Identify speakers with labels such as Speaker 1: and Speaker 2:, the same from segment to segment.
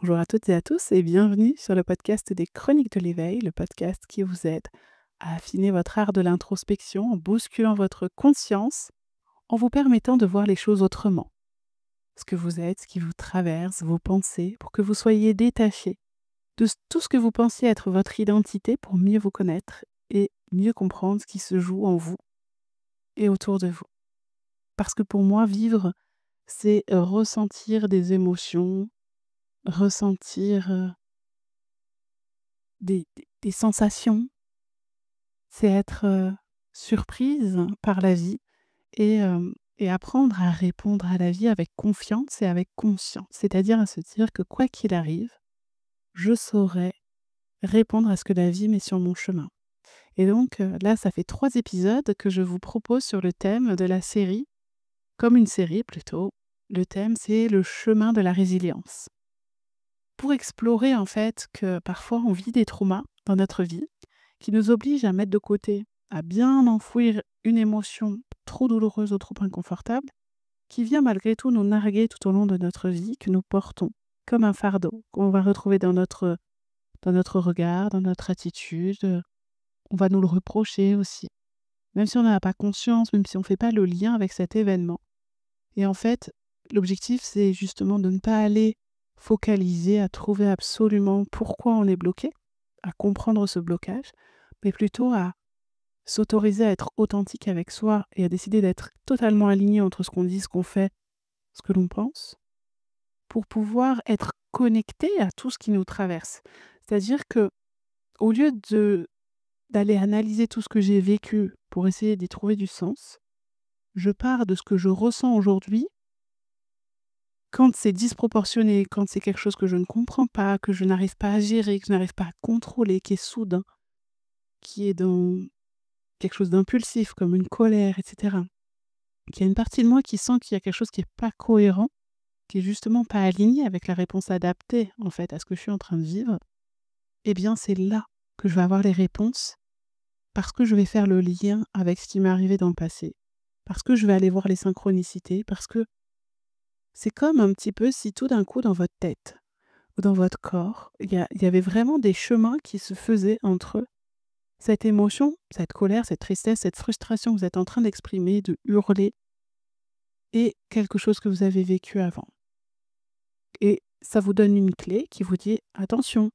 Speaker 1: Bonjour à toutes et à tous et bienvenue sur le podcast des Chroniques de l'éveil, le podcast qui vous aide à affiner votre art de l'introspection en bousculant votre conscience, en vous permettant de voir les choses autrement. Ce que vous êtes, ce qui vous traverse, vos pensées, pour que vous soyez détaché de tout ce que vous pensiez être votre identité pour mieux vous connaître et mieux comprendre ce qui se joue en vous et autour de vous. Parce que pour moi, vivre, c'est ressentir des émotions, ressentir des sensations, c'est être, surprise par la vie et apprendre à répondre à la vie avec confiance et avec conscience. C'est-à-dire à se dire que quoi qu'il arrive, je saurai répondre à ce que la vie met sur mon chemin. Et donc, là, ça fait 3 épisodes que je vous propose sur le thème de la série, comme une série plutôt. Le thème, c'est le chemin de la résilience. Pour explorer en fait que parfois on vit des traumas dans notre vie qui nous obligent à mettre de côté, à bien enfouir une émotion trop douloureuse ou trop inconfortable, qui vient malgré tout nous narguer tout au long de notre vie, que nous portons comme un fardeau, qu'on va retrouver dans notre regard, dans notre attitude. On va nous le reprocher aussi, même si on n'en a pas conscience, même si on ne fait pas le lien avec cet événement. Et en fait, l'objectif, c'est justement de ne pas aller focaliser à trouver absolument pourquoi on est bloqué, à comprendre ce blocage, mais plutôt à s'autoriser à être authentique avec soi et à décider d'être totalement aligné entre ce qu'on dit, ce qu'on fait, ce que l'on pense, pour pouvoir être connecté à tout ce qui nous traverse. C'est-à-dire que au lieu d'aller analyser tout ce que j'ai vécu pour essayer d'y trouver du sens, je pars de ce que je ressens aujourd'hui. Quand c'est disproportionné, quand c'est quelque chose que je ne comprends pas, que je n'arrive pas à gérer, que je n'arrive pas à contrôler, qui est soudain, qui est dans quelque chose d'impulsif comme une colère et cetera, qu'il y a une partie de moi qui sent qu'il y a quelque chose qui est pas cohérent, qui est justement pas aligné avec la réponse adaptée, en fait, à ce que je suis en train de vivre, eh bien, c'est là que je vais avoir les réponses parce que je vais faire le lien avec ce qui m'est arrivé dans le passé, parce que je vais aller voir les synchronicités, parce que c'est comme un petit peu si tout d'un coup dans votre tête ou dans votre corps, il y avait vraiment des chemins qui se faisaient entre cette émotion, cette colère, cette tristesse, cette frustration que vous êtes en train d'exprimer, de hurler et quelque chose que vous avez vécu avant. Et ça vous donne une clé qui vous dit: «Attention,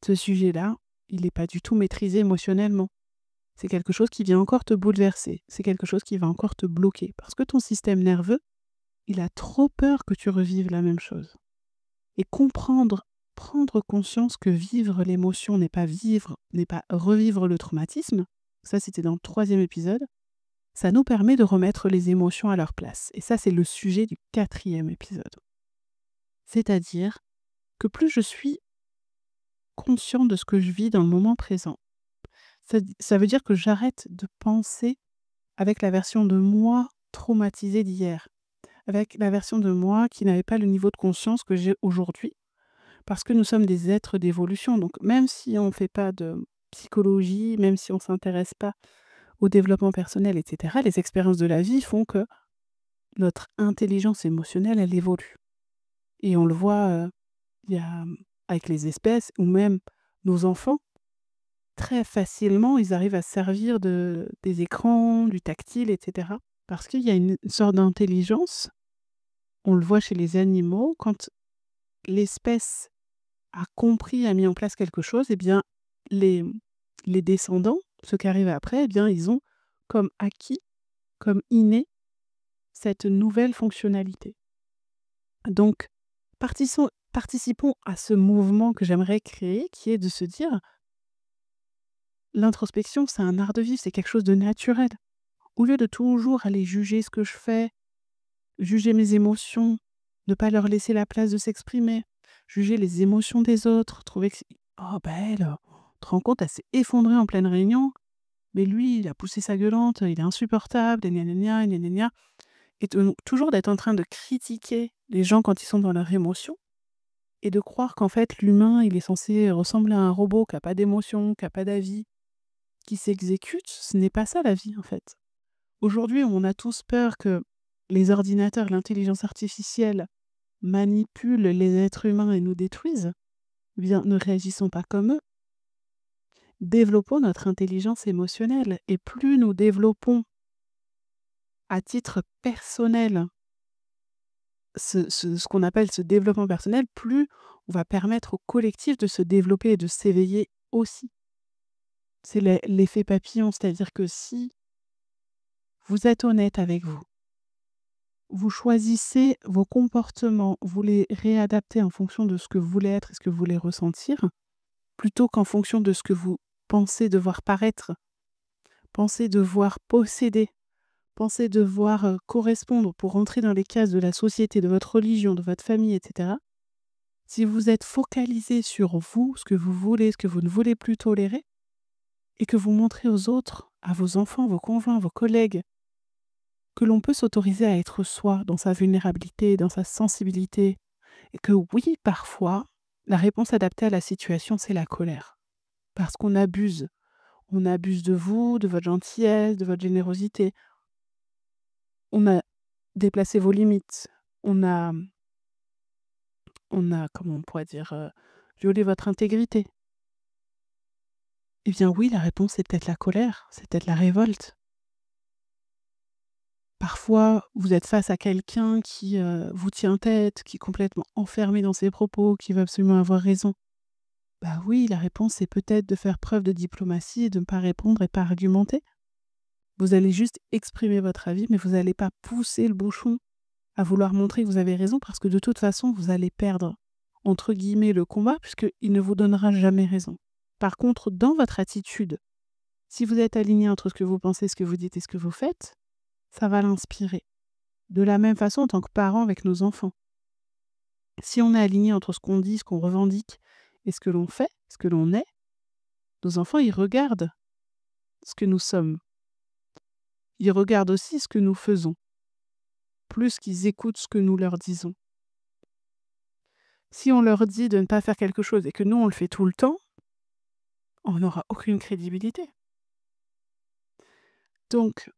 Speaker 1: ce sujet-là, il n'est pas du tout maîtrisé émotionnellement. C'est quelque chose qui vient encore te bouleverser, c'est quelque chose qui va encore te bloquer». Parce que ton système nerveux, il a trop peur que tu revives la même chose. Et prendre conscience que vivre l'émotion n'est pas revivre le traumatisme, ça c'était dans le 3e épisode, ça nous permet de remettre les émotions à leur place. Et ça, c'est le sujet du 4e épisode. C'est-à-dire que plus je suis conscient de ce que je vis dans le moment présent, ça veut dire que j'arrête de penser avec la version de moi traumatisée d'hier, avec la version de moi qui n'avait pas le niveau de conscience que j'ai aujourd'hui. Parce que nous sommes des êtres d'évolution, donc même si on ne fait pas de psychologie, même si on ne s'intéresse pas au développement personnel et cetera, les expériences de la vie font que notre intelligence émotionnelle, elle évolue. Et on le voit, il y a, avec les espèces ou même nos enfants, très facilement, ils arrivent à se servir des écrans, du tactile et cetera. Parce qu'il y a une sorte d'intelligence, on le voit chez les animaux, quand l'espèce a compris, a mis en place quelque chose, eh bien, les les descendants, ceux qui arrivent après, eh bien, ils ont comme acquis, comme inné, cette nouvelle fonctionnalité. Donc, participons à ce mouvement que j'aimerais créer, qui est de se dire: «L'introspection, c'est un art de vivre, c'est quelque chose de naturel». Au lieu de toujours aller juger ce que je fais, juger mes émotions, ne pas leur laisser la place de s'exprimer, juger les émotions des autres, trouver que «Oh bah elle, tu te rends compte, elle s'est effondrée en pleine réunion, mais lui, il a poussé sa gueulante, il est insupportable et gna gna gna, gna gna gna» et donc toujours d'être en train de critiquer les gens quand ils sont dans leurs émotions et de croire qu'en fait l'humain, il est censé ressembler à un robot qui a pas d'émotion, qui a pas d'avis, qui s'exécute. Ce n'est pas ça la vie en fait. Aujourd'hui, on a tous peur que les ordinateurs, l'intelligence artificielle manipulent les êtres humains et nous détruisent, eh bien, ne réagissons pas comme eux. Développons notre intelligence émotionnelle et plus nous développons à titre personnel ce qu'on appelle ce développement personnel, plus on va permettre au collectif de se développer et de s'éveiller aussi. C'est l'effet papillon, c'est-à-dire que si vous êtes honnête avec vous, vous choisissez vos comportements, vous les réadaptez en fonction de ce que vous voulez être et ce que vous voulez ressentir, plutôt qu'en fonction de ce que vous pensez devoir paraître, pensez devoir posséder, pensez devoir, correspondre pour rentrer dans les cases de la société, de votre religion, de votre famille, et cetera. Si vous êtes focalisé sur vous, ce que vous voulez, ce que vous ne voulez plus tolérer, et que vous montrez aux autres, à vos enfants, vos conjoints, vos collègues, que l'on peut s'autoriser à être soi dans sa vulnérabilité, dans sa sensibilité, et que oui, parfois, la réponse adaptée à la situation, c'est la colère. Parce qu'on abuse. On abuse de vous, de votre gentillesse, de votre générosité. On a déplacé vos limites. On a, comment on pourrait dire, violé votre intégrité. Eh bien oui, la réponse, c'est peut-être la colère, c'est peut-être la révolte. Parfois, vous êtes face à quelqu'un qui, vous tient tête, qui est complètement enfermé dans ses propos, qui veut absolument avoir raison. Bah oui, la réponse, c'est peut-être de faire preuve de diplomatie et de ne pas répondre et pas argumenter. Vous allez juste exprimer votre avis, mais vous n'allez pas pousser le bouchon à vouloir montrer que vous avez raison parce que de toute façon, vous allez perdre, entre guillemets, «le combat» puisqu'il ne vous donnera jamais raison. Par contre, dans votre attitude, si vous êtes aligné entre ce que vous pensez, ce que vous dites et ce que vous faites, ça va l'inspirer. De la même façon, en tant que parent avec nos enfants. Si on est aligné entre ce qu'on dit, ce qu'on revendique et ce que l'on fait, ce que l'on est, nos enfants, ils regardent ce que nous sommes. Ils regardent aussi ce que nous faisons, plus qu'ils écoutent ce que nous leur disons. Si on leur dit de ne pas faire quelque chose et que nous, on le fait tout le temps, on n'aura aucune crédibilité. Donc,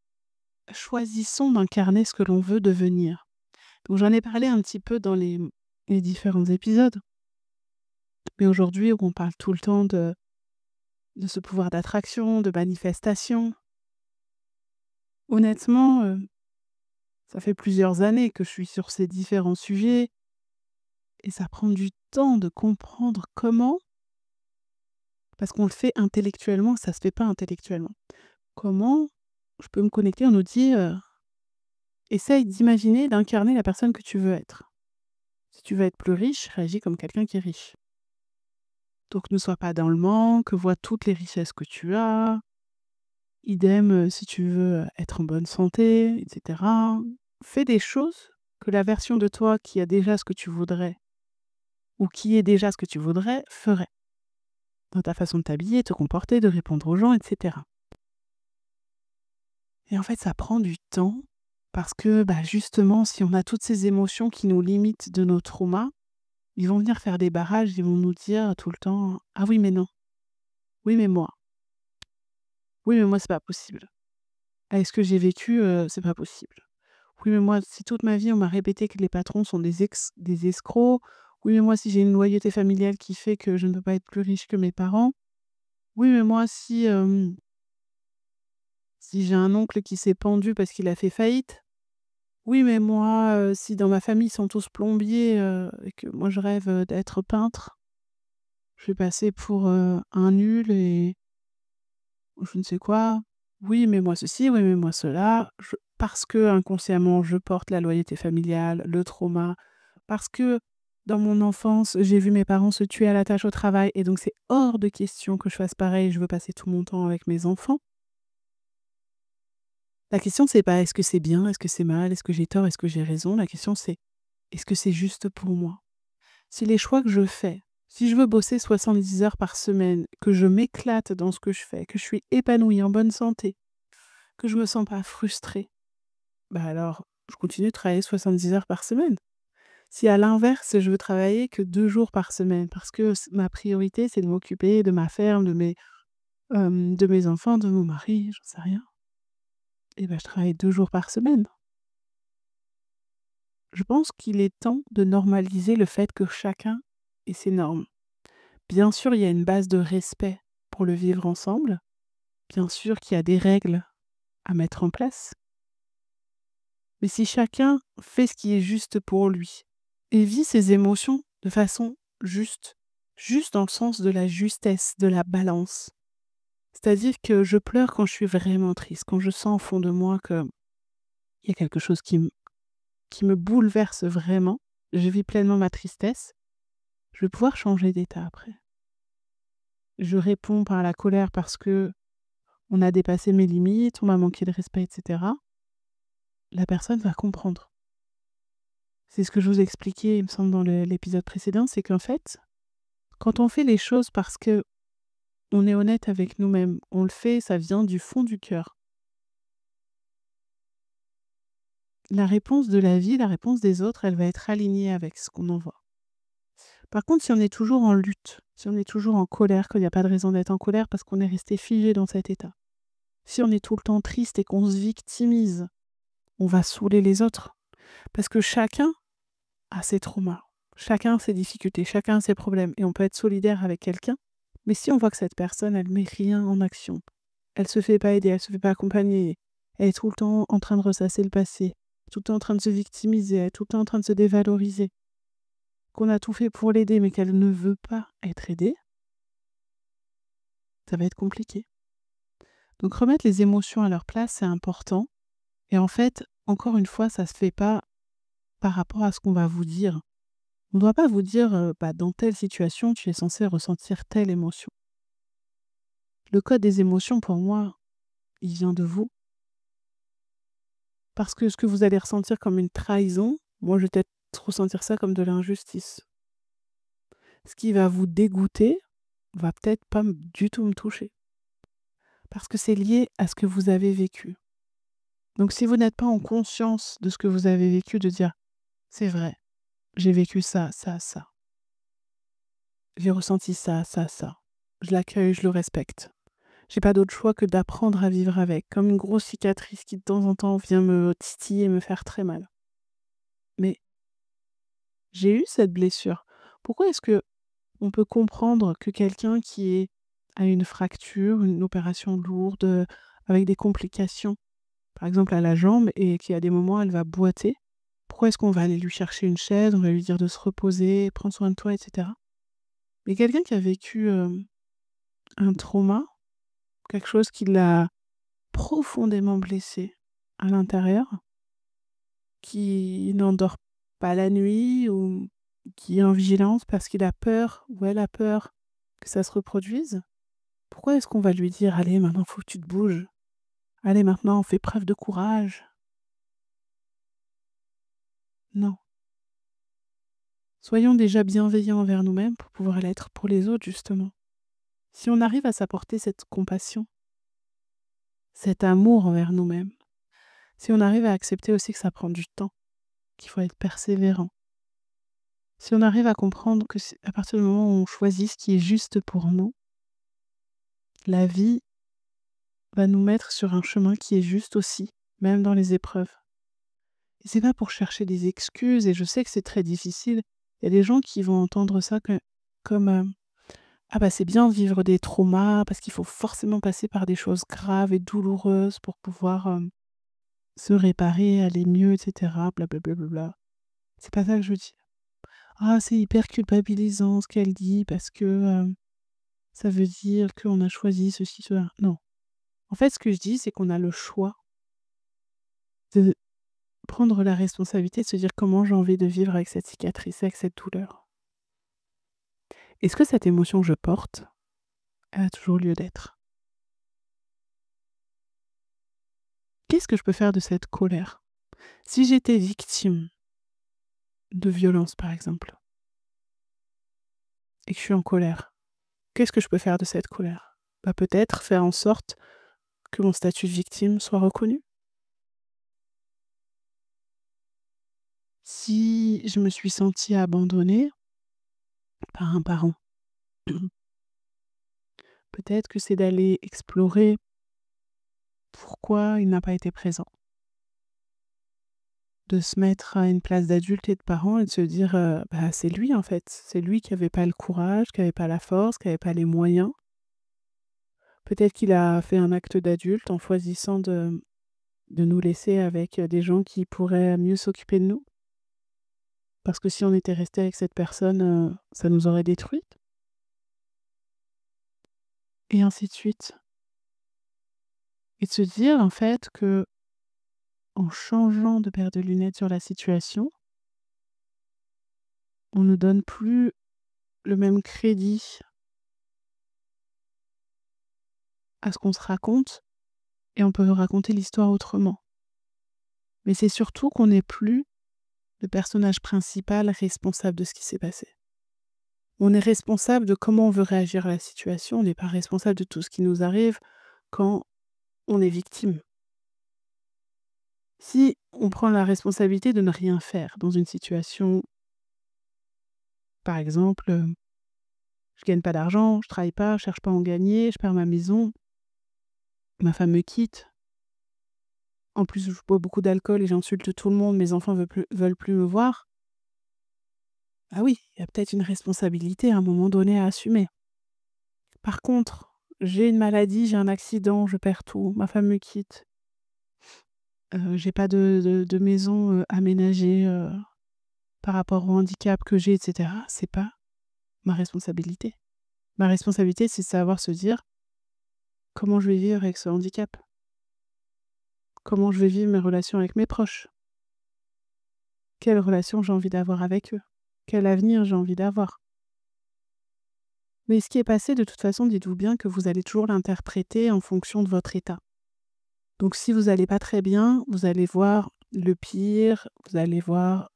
Speaker 1: choisissons d'incarner ce que l'on veut devenir. Donc, j'en ai parlé un petit peu dans les différents épisodes, mais aujourd'hui, on parle tout le temps de ce pouvoir d'attraction, de manifestation. Honnêtement, ça fait plusieurs années que je suis sur ces différents sujets et ça prend du temps de comprendre comment, parce qu'on le fait intellectuellement, ça se fait pas intellectuellement. Comment je peux me connecter? On nous dit, essaye d'imaginer, d'incarner la personne que tu veux être. Si tu veux être plus riche, réagis comme quelqu'un qui est riche. Donc ne sois pas dans le manque, vois toutes les richesses que tu as. Idem, si tu veux, être en bonne santé, et cetera. Fais des choses que la version de toi qui a déjà ce que tu voudrais ou qui est déjà ce que tu voudrais ferait. Dans ta façon de t'habiller, te comporter, de répondre aux gens, et cetera. Et en fait, ça prend du temps parce que, bah, justement, si on a toutes ces émotions qui nous limitent de nos traumas, ils vont venir faire des barrages, ils vont nous dire tout le temps: «Ah oui, mais non. Oui, mais moi. Oui, mais moi, c'est pas possible. Avec ce que j'ai vécu, c'est pas possible. Oui, mais moi, si toute ma vie, on m'a répété que les patrons sont des escrocs. Oui, mais moi, si j'ai une loyauté familiale qui fait que je ne peux pas être plus riche que mes parents. Oui, mais moi, si j'ai un oncle qui s'est pendu parce qu'il a fait faillite. Oui, mais moi, si dans ma famille, ils sont tous plombiers, et que moi, je rêve, d'être peintre, je vais passer pour, un nul et je ne sais quoi. Oui, mais moi ceci, oui, mais moi cela. Parce que inconsciemment, je porte la loyauté familiale, le trauma, parce que dans mon enfance, j'ai vu mes parents se tuer à la tâche au travail et donc c'est hors de question que je fasse pareil, je veux passer tout mon temps avec mes enfants. La question, c'est pas: «Est-ce que c'est bien? Est-ce que c'est mal? Est-ce que j'ai tort? Est-ce que j'ai raison?» La question, c'est: «Est-ce que c'est juste pour moi?» Si les choix que je fais, si je veux bosser 70 heures par semaine, que je m'éclate dans ce que je fais, que je suis épanouie, en bonne santé, que je me sens pas frustrée, bah alors je continue de travailler 70 heures par semaine. Si à l'inverse, je veux travailler que 2 jours par semaine parce que ma priorité, c'est de m'occuper de ma ferme, de mes enfants, de mon mari, j'en sais rien, et ben je travaille 2 jours par semaine. Je pense qu'il est temps de normaliser le fait que chacun ait ses normes. Bien sûr, il y a une base de respect pour le vivre ensemble. Bien sûr qu'il y a des règles à mettre en place. Mais si chacun fait ce qui est juste pour lui et vit ses émotions de façon juste, juste dans le sens de la justesse, de la balance. C'est-à-dire que je pleure quand je suis vraiment triste, quand je sens au fond de moi qu'il y a quelque chose qui me bouleverse vraiment, je vis pleinement ma tristesse, je vais pouvoir changer d'état après. Je réponds par la colère parce que on a dépassé mes limites, on m'a manqué de respect, etc. La personne va comprendre. C'est ce que je vous expliquais, il me semble, dans l'épisode précédent, c'est qu'en fait, quand on fait les choses parce que on est honnête avec nous-mêmes, on le fait, ça vient du fond du cœur. La réponse de la vie, la réponse des autres, elle va être alignée avec ce qu'on envoie. Par contre, si on est toujours en lutte, si on est toujours en colère, qu'il n'y a pas de raison d'être en colère parce qu'on est resté figé dans cet état, si on est tout le temps triste et qu'on se victimise, on va saouler les autres. Parce que chacun a ses traumas, chacun a ses difficultés, chacun a ses problèmes. Et on peut être solidaire avec quelqu'un, mais si on voit que cette personne, elle met rien en action, elle se fait pas aider, elle se fait pas accompagner, elle est tout le temps en train de ressasser le passé, tout le temps en train de se victimiser, elle est tout le temps en train de se dévaloriser, qu'on a tout fait pour l'aider, mais qu'elle ne veut pas être aidée, ça va être compliqué. Donc remettre les émotions à leur place, c'est important. Et en fait, encore une fois, ça se fait pas par rapport à ce qu'on va vous dire. On ne doit pas vous dire, bah, dans telle situation, tu es censé ressentir telle émotion. Le code des émotions, pour moi, il vient de vous. Parce que ce que vous allez ressentir comme une trahison, moi, je vais peut-être ressentir ça comme de l'injustice. Ce qui va vous dégoûter va peut-être pas du tout me toucher. Parce que c'est lié à ce que vous avez vécu. Donc si vous n'êtes pas en conscience de ce que vous avez vécu, de dire, c'est vrai, j'ai vécu ça, ça, ça. J'ai ressenti ça, ça, ça. Je l'accueille, je le respecte. J'ai pas d'autre choix que d'apprendre à vivre avec, comme une grosse cicatrice qui de temps en temps vient me titiller et me faire très mal. Mais j'ai eu cette blessure. Pourquoi est-ce que on peut comprendre que quelqu'un a une fracture, une opération lourde, avec des complications, par exemple à la jambe, et qui à des moments elle va boiter, pourquoi est-ce qu'on va aller lui chercher une chaise, on va lui dire de se reposer, prendre soin de toi, etc. Mais quelqu'un qui a vécu un trauma, quelque chose qui l'a profondément blessé à l'intérieur, qui n'endort pas la nuit ou qui est en vigilance parce qu'il a peur ou elle a peur que ça se reproduise, pourquoi est-ce qu'on va lui dire: «Allez, maintenant, faut que tu te bouges. Allez, maintenant, fais preuve de courage». Non. Soyons déjà bienveillants envers nous-mêmes pour pouvoir l'être pour les autres, justement. Si on arrive à s'apporter cette compassion, cet amour envers nous-mêmes, si on arrive à accepter aussi que ça prend du temps, qu'il faut être persévérant, si on arrive à comprendre que c'est à partir du moment où on choisit ce qui est juste pour nous, la vie va nous mettre sur un chemin qui est juste aussi, même dans les épreuves. Et c'est pas pour chercher des excuses, et je sais que c'est très difficile. Il y a des gens qui vont entendre ça comme ah bah c'est bien de vivre des traumas parce qu'il faut forcément passer par des choses graves et douloureuses pour pouvoir se réparer, aller mieux, etc. Blablabla. C'est pas ça que je veux dire. Ah, c'est hyper culpabilisant ce qu'elle dit parce que ça veut dire qu'on a choisi ceci, cela. Non. En fait, ce que je dis, c'est qu'on a le choix de prendre la responsabilité de se dire comment j'ai envie de vivre avec cette cicatrice, avec cette douleur. Est-ce que cette émotion que je porte, elle a toujours lieu d'être? Qu'est-ce que je peux faire de cette colère? Si j'étais victime de violence, par exemple, et que je suis en colère, qu'est-ce que je peux faire de cette colère? Bah, peut-être faire en sorte que mon statut de victime soit reconnu. Si je me suis sentie abandonnée par un parent, peut-être que c'est d'aller explorer pourquoi il n'a pas été présent. de se mettre à une place d'adulte et de parent et de se dire, bah, c'est lui en fait. C'est lui qui avait pas le courage, qui avait pas la force, qui avait pas les moyens. Peut-être qu'il a fait un acte d'adulte en choisissant de nous laisser avec, des gens qui pourraient mieux s'occuper de nous. Parce que si on était resté avec cette personne, ça nous aurait détruites et ainsi de suite. Et de se dire en fait que en changeant de paire de lunettes sur la situation, on ne donne plus le même crédit à ce qu'on se raconte et on peut raconter l'histoire autrement. Mais c'est surtout qu'on n'est plus le personnage principal responsable de ce qui s'est passé. On est responsable de comment on veut réagir à la situation, on n'est pas responsable de tout ce qui nous arrive quand on est victime. Si on prend la responsabilité de ne rien faire dans une situation, par exemple, je gagne pas d'argent, je travaille pas, je cherche pas à en gagner, je perds ma maison, ma femme me quitte, en plus je bois beaucoup d'alcool et j'insulte tout le monde, mes enfants veulent plus me voir. Ah oui, il y a peut-être une responsabilité à un moment donné à assumer. Par contre, j'ai une maladie, j'ai un accident, je perds tout, ma femme me quitte, j'ai pas de maison, aménagée, par rapport au handicap que j'ai et cetera, c'est pas ma responsabilité. Ma responsabilité, c'est de savoir se dire: «Comment je vais vivre avec ce handicap? Comment je vais vivre mes relations avec mes proches? Quelle relation j'ai envie d'avoir avec eux? Quel avenir j'ai envie d'avoir?» Mais ce qui est passé, de toute façon, dites-vous bien que vous allez toujours l'interpréter en fonction de votre état. Donc si vous allez pas très bien, vous allez voir le pire, vous allez voir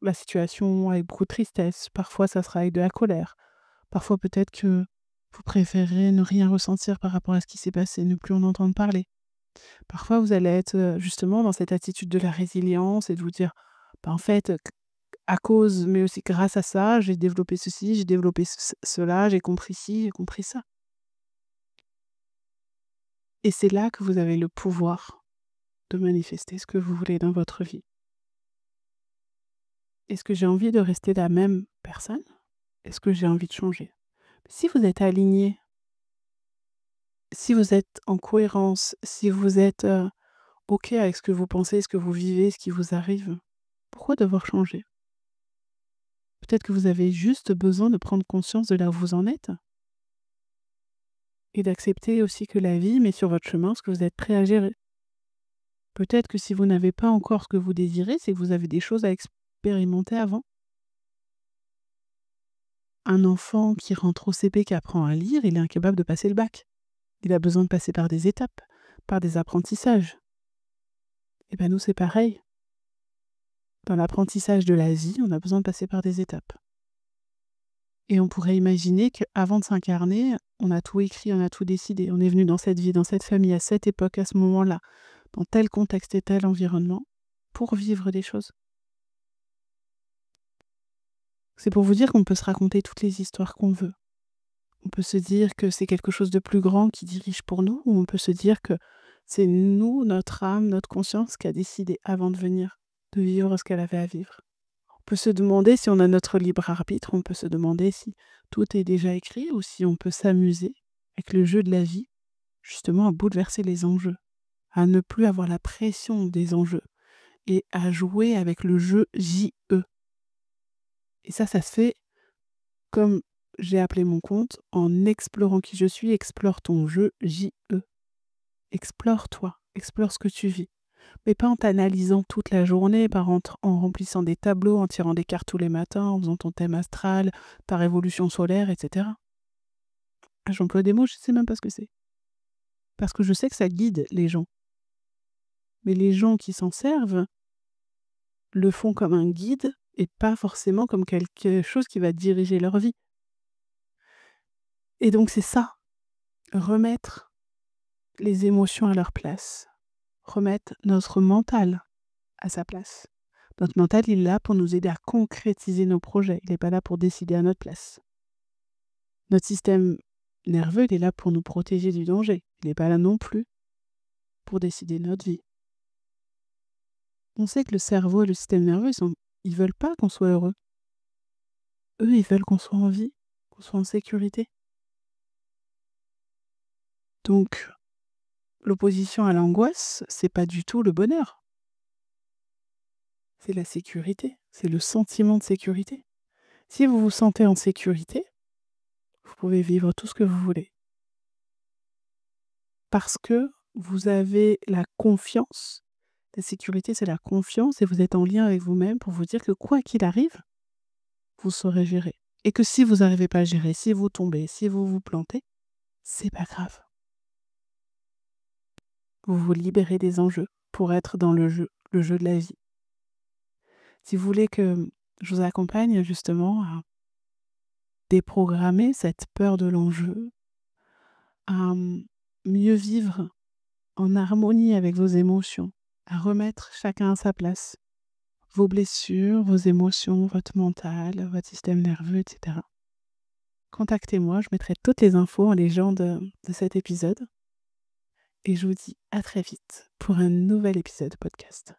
Speaker 1: la situation avec beaucoup de tristesse. Parfois, ça sera avec de la colère. Parfois, peut-être que vous préférez ne rien ressentir par rapport à ce qui s'est passé, ne plus en entendre parler. Parfois, vous allez être, justement dans cette attitude de la résilience et de vous dire: «Bah, en fait, à cause, mais aussi grâce à ça, j'ai développé ceci, j'ai développé cela, j'ai compris ci, j'ai compris ça». Et c'est là que vous avez le pouvoir de manifester ce que vous voulez dans votre vie. Est-ce que j'ai envie de rester la même personne? Est-ce que j'ai envie de changer? Si vous êtes aligné, si vous êtes en cohérence, si vous êtes, OK avec ce que vous pensez, ce que vous vivez, ce qui vous arrive, pourquoi devoir changer? Peut-être que vous avez juste besoin de prendre conscience de là où vous en êtes et d'accepter aussi que la vie met sur votre chemin ce que vous êtes prêt à gérer. Peut-être que si vous n'avez pas encore ce que vous désirez, c'est que vous avez des choses à expérimenter avant. Un enfant qui rentre au CP, qui apprend à lire, il est incapable de passer le bac. Il a besoin de passer par des étapes, par des apprentissages. Et ben nous, c'est pareil. Dans l'apprentissage de la vie, on a besoin de passer par des étapes. Et on pourrait imaginer qu'avant de s'incarner, on a tout écrit, on a tout décidé. On est venu dans cette vie, dans cette famille, à cette époque, à ce moment-là, dans tel contexte et tel environnement, pour vivre des choses. C'est pour vous dire qu'on peut se raconter toutes les histoires qu'on veut. On peut se dire que c'est quelque chose de plus grand qui dirige pour nous, ou on peut se dire que c'est nous, notre âme, notre conscience qui a décidé avant de venir, de vivre ce qu'elle avait à vivre. On peut se demander si on a notre libre arbitre, on peut se demander si tout est déjà écrit ou si on peut s'amuser avec le jeu de la vie, justement à bouleverser les enjeux, à ne plus avoir la pression des enjeux et à jouer avec le jeu JE. Et ça se fait comme j'ai appelé mon compte, en explorant qui je suis, explore ton jeu JE. Explore-toi, explore ce que tu vis. Mais pas en t'analysant toute la journée, en remplissant des tableaux, en tirant des cartes tous les matins, en faisant ton thème astral, ta révolution solaire, etc. Ah, j'emploie des mots, je ne sais même pas ce que c'est. Parce que je sais que ça guide les gens. Mais les gens qui s'en servent le font comme un guide et pas forcément comme quelque chose qui va diriger leur vie. Et donc c'est ça, remettre les émotions à leur place, remettre notre mental à sa place. Notre mental, il est là pour nous aider à concrétiser nos projets. Il n'est pas là pour décider à notre place. Notre système nerveux, il est là pour nous protéger du danger. Il n'est pas là non plus pour décider notre vie. On sait que le cerveau et le système nerveux, ils veulent pas qu'on soit heureux. Eux, ils veulent qu'on soit en vie, qu'on soit en sécurité. Donc l'opposition à l'angoisse, c'est pas du tout le bonheur, c'est la sécurité, c'est le sentiment de sécurité. Si vous vous sentez en sécurité, vous pouvez vivre tout ce que vous voulez. Parce que vous avez la confiance. La sécurité, c'est la confiance et vous êtes en lien avec vous-même pour vous dire que quoi qu'il arrive, vous saurez gérer. Et que si vous n'arrivez pas à gérer, si vous tombez, si vous vous plantez, c'est pas grave. Vous vous libérez des enjeux pour être dans le jeu de la vie. Si vous voulez que je vous accompagne justement à déprogrammer cette peur de l'enjeu, à mieux vivre en harmonie avec vos émotions, à remettre chacun à sa place, vos blessures, vos émotions, votre mental, votre système nerveux, etc. Contactez-moi, je mettrai toutes les infos en légende de cet épisode et je vous dis à très vite pour un nouvel épisode podcast.